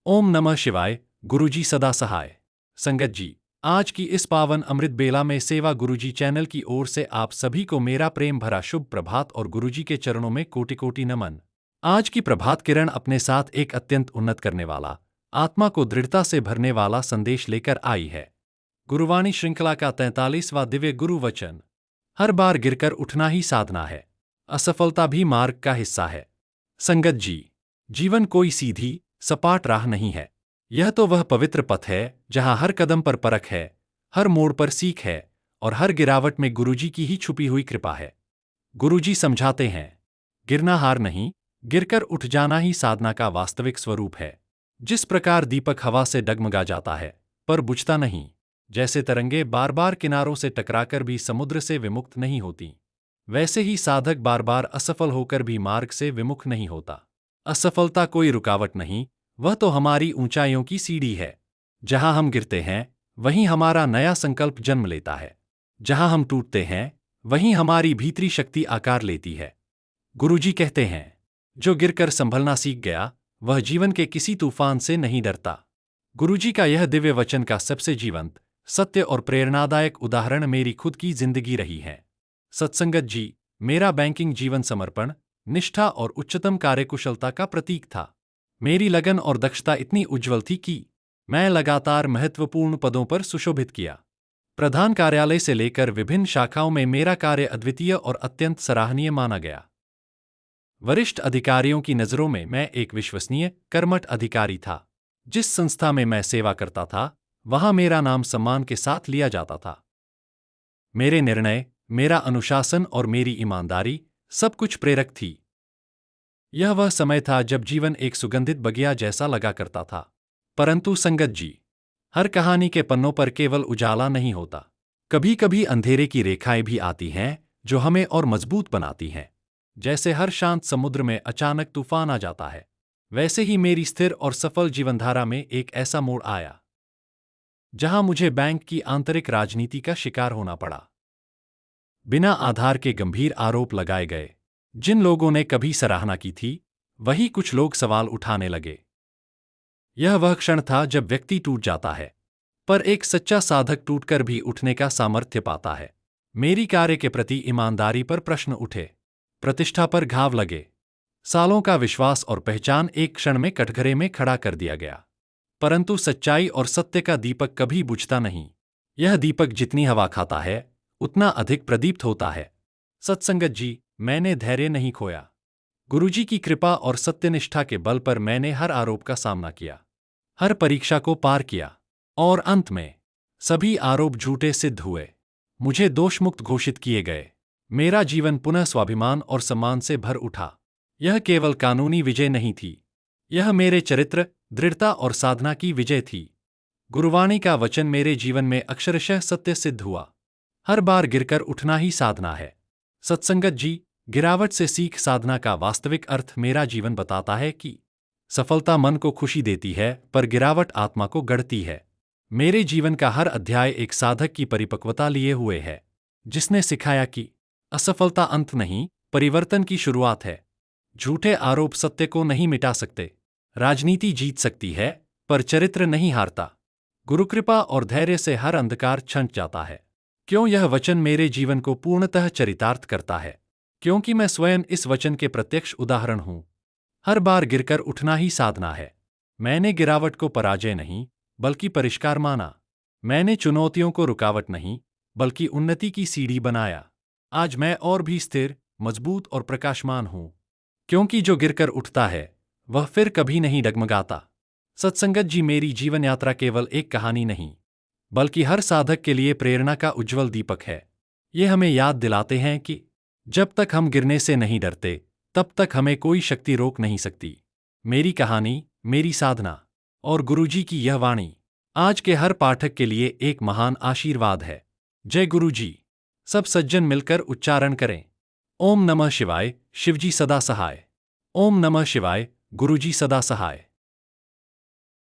ओम नमः शिवाय। गुरुजी सदा सहाय। संगत जी, आज की इस पावन अमृत बेला में सेवा गुरुजी चैनल की ओर से आप सभी को मेरा प्रेम भरा शुभ प्रभात और गुरुजी के चरणों में कोटि कोटि नमन। आज की प्रभात किरण अपने साथ एक अत्यंत उन्नत करने वाला, आत्मा को दृढ़ता से भरने वाला संदेश लेकर आई है। गुरुवाणी श्रृंखला का 43वां दिव्य गुरु वचन। हर बार गिरकर उठना ही साधना है, असफलता भी मार्ग का हिस्सा है। संगत जी, जीवन कोई सीधी सपाट राह नहीं है। यह तो वह पवित्र पथ है जहां हर कदम पर परख है, हर मोड़ पर सीख है और हर गिरावट में गुरुजी की ही छुपी हुई कृपा है। गुरुजी समझाते हैं, गिरना हार नहीं, गिरकर उठ जाना ही साधना का वास्तविक स्वरूप है। जिस प्रकार दीपक हवा से डगमगा जाता है पर बुझता नहीं, जैसे तरंगे बार बार किनारों से टकराकर भी समुद्र से विमुक्त नहीं होती, वैसे ही साधक बार बार असफल होकर भी मार्ग से विमुख नहीं होता। असफलता कोई रुकावट नहीं, वह तो हमारी ऊंचाइयों की सीढ़ी है। जहां हम गिरते हैं वहीं हमारा नया संकल्प जन्म लेता है। जहां हम टूटते हैं वहीं हमारी भीतरी शक्ति आकार लेती है। गुरुजी कहते हैं, जो गिरकर संभलना सीख गया वह जीवन के किसी तूफान से नहीं डरता। गुरुजी का यह दिव्य वचन का सबसे जीवंत, सत्य और प्रेरणादायक उदाहरण मेरी खुद की जिंदगी रही है। सत्संगत जी, मेरा बैंकिंग जीवन समर्पण, निष्ठा और उच्चतम कार्यकुशलता का प्रतीक था। मेरी लगन और दक्षता इतनी उज्ज्वल थी कि मैं लगातार महत्वपूर्ण पदों पर सुशोभित किया। प्रधान कार्यालय से लेकर विभिन्न शाखाओं में मेरा कार्य अद्वितीय और अत्यंत सराहनीय माना गया। वरिष्ठ अधिकारियों की नज़रों में मैं एक विश्वसनीय, कर्मठ अधिकारी था। जिस संस्था में मैं सेवा करता था, वहां मेरा नाम सम्मान के साथ लिया जाता था। मेरे निर्णय, मेरा अनुशासन और मेरी ईमानदारी सब कुछ प्रेरक थी। यह वह समय था जब जीवन एक सुगंधित बगिया जैसा लगा करता था। परंतु संगत जी, हर कहानी के पन्नों पर केवल उजाला नहीं होता। कभी कभी अंधेरे की रेखाएं भी आती हैं जो हमें और मजबूत बनाती हैं। जैसे हर शांत समुद्र में अचानक तूफान आ जाता है, वैसे ही मेरी स्थिर और सफल जीवनधारा में एक ऐसा मोड़ आया जहां मुझे बैंक की आंतरिक राजनीति का शिकार होना पड़ा। बिना आधार के गंभीर आरोप लगाए गए। जिन लोगों ने कभी सराहना की थी, वही कुछ लोग सवाल उठाने लगे। यह वह क्षण था जब व्यक्ति टूट जाता है, पर एक सच्चा साधक टूटकर भी उठने का सामर्थ्य पाता है। मेरी कार्य के प्रति ईमानदारी पर प्रश्न उठे, प्रतिष्ठा पर घाव लगे। सालों का विश्वास और पहचान एक क्षण में कटघरे में खड़ा कर दिया गया। परंतु सच्चाई और सत्य का दीपक कभी बुझता नहीं। यह दीपक जितनी हवा खाता है, उतना अधिक प्रदीप्त होता है। सत्संगत जी, मैंने धैर्य नहीं खोया। गुरुजी की कृपा और सत्यनिष्ठा के बल पर मैंने हर आरोप का सामना किया, हर परीक्षा को पार किया, और अंत में सभी आरोप झूठे सिद्ध हुए। मुझे दोषमुक्त घोषित किए गए। मेरा जीवन पुनः स्वाभिमान और सम्मान से भर उठा। यह केवल कानूनी विजय नहीं थी, यह मेरे चरित्र, दृढ़ता और साधना की विजय थी। गुरुवाणी का वचन मेरे जीवन में अक्षरशः सत्य सिद्ध हुआ। हर बार गिरकर उठना ही साधना है। सत्संगत जी, गिरावट से सीख साधना का वास्तविक अर्थ मेरा जीवन बताता है कि सफलता मन को खुशी देती है, पर गिरावट आत्मा को गढ़ती है। मेरे जीवन का हर अध्याय एक साधक की परिपक्वता लिए हुए है, जिसने सिखाया कि असफलता अंत नहीं, परिवर्तन की शुरुआत है। झूठे आरोप सत्य को नहीं मिटा सकते। राजनीति जीत सकती है, पर चरित्र नहीं हारता। गुरुकृपा और धैर्य से हर अंधकार छंट जाता है। क्यों यह वचन मेरे जीवन को पूर्णतः चरितार्थ करता है? क्योंकि मैं स्वयं इस वचन के प्रत्यक्ष उदाहरण हूं। हर बार गिरकर उठना ही साधना है। मैंने गिरावट को पराजय नहीं, बल्कि परिष्कार माना। मैंने चुनौतियों को रुकावट नहीं, बल्कि उन्नति की सीढ़ी बनाया। आज मैं और भी स्थिर, मजबूत और प्रकाशमान हूं, क्योंकि जो गिरकर उठता है वह फिर कभी नहीं डगमगाता। सत्संगत जी, मेरी जीवन यात्रा केवल एक कहानी नहीं, बल्कि हर साधक के लिए प्रेरणा का उज्ज्वल दीपक है। ये हमें याद दिलाते हैं कि जब तक हम गिरने से नहीं डरते, तब तक हमें कोई शक्ति रोक नहीं सकती। मेरी कहानी, मेरी साधना और गुरुजी की यह वाणी आज के हर पाठक के लिए एक महान आशीर्वाद है। जय गुरुजी। सब सज्जन मिलकर उच्चारण करें, ओम नमः शिवाय। शिवजी सदा सहाय। ओम नमः शिवाय। गुरुजी सदा सहाय।